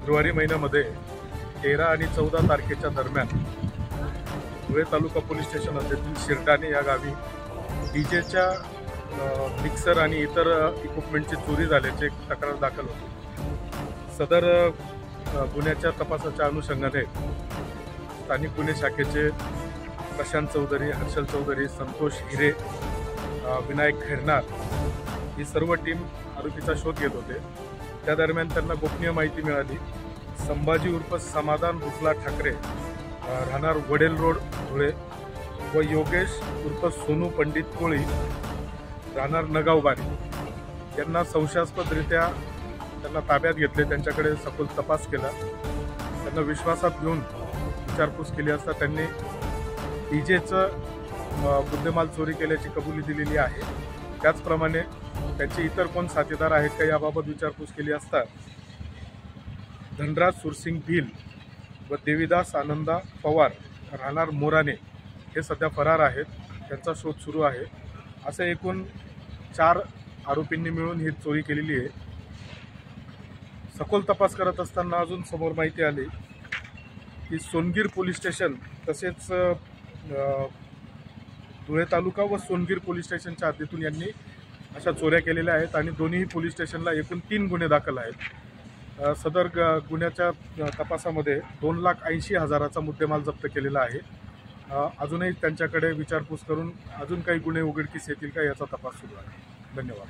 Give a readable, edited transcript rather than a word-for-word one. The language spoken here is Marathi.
फेब्रुवारी महिन्यामध्ये 13 आणि 14 तारखेच्या दरम्यान धुळे तालुका पोलीस स्टेशन हद्दीतील शिरडाणे या गावी डीजेच्या मिक्सर आणि इतर इक्विपमेंटची चोरी झाल्याची तक्रार दाखल होती। सदर गुन्ह्याच्या तपासाच्या अनुषंगाने स्थानिक गुन्हे शाखेचे प्रशांत चौधरी, हर्षल चौधरी, संतोष हिरे, विनायक खैरनार ही सर्व टीम आरोपीचा शोध घेत होते। त्या दरम्यान त्यांना गोपनीय माहिती मिळाली। संभाजी उर्फ समाधान रुपला ठाकरे राहणार वडेल रोड धुळे व योगेश उर्फ सोनू पंडित कोळी राहणार नगावबारी यांना संशयास्पदरित्या त्यांना ताब्यात घेतले। त्यांच्याकडे सखोल तपास केला। त्यांना विश्वासात घेऊन विचारपूस केली असता त्यांनी डीजेचं मुद्देमाल चोरी केल्याची कबुली दिलेली आहे। त्याचप्रमाणे त्यांचे इतर कोण साथीदार आहेत का याबाबत विचारपूस केली असता धनराज सुरसिंग भील व देवीदास आनंदा पवार राहणार मोराणे हे सध्या फरार आहेत। त्यांचा शोध सुरू आहे। असे एकूण 4 आरोपींनी मिळून ही चोरी केलेली आहे। सखोल तपास करत असताना अजून समोर माहिती आली की सोनगीर पोलीस स्टेशन तसेच धुळे तालुका व सोनगीर पोलीस स्टेशनच्या हद्दीतून यांनी अशा चोऱ्या केलेल्या आहेत आणि दोन्ही पोलीस स्टेशनला एकूण 3 गुन्हे दाखल आहेत। सदर गुन्ह्याच्या तपासामध्ये 2,80,000चा मुद्देमाल जप्त केलेला आहे। अजूनही त्यांच्याकडे विचारपूस करून अजून काही गुन्हे उघडकीस येतील का याचा तपास सुरू आहे। धन्यवाद।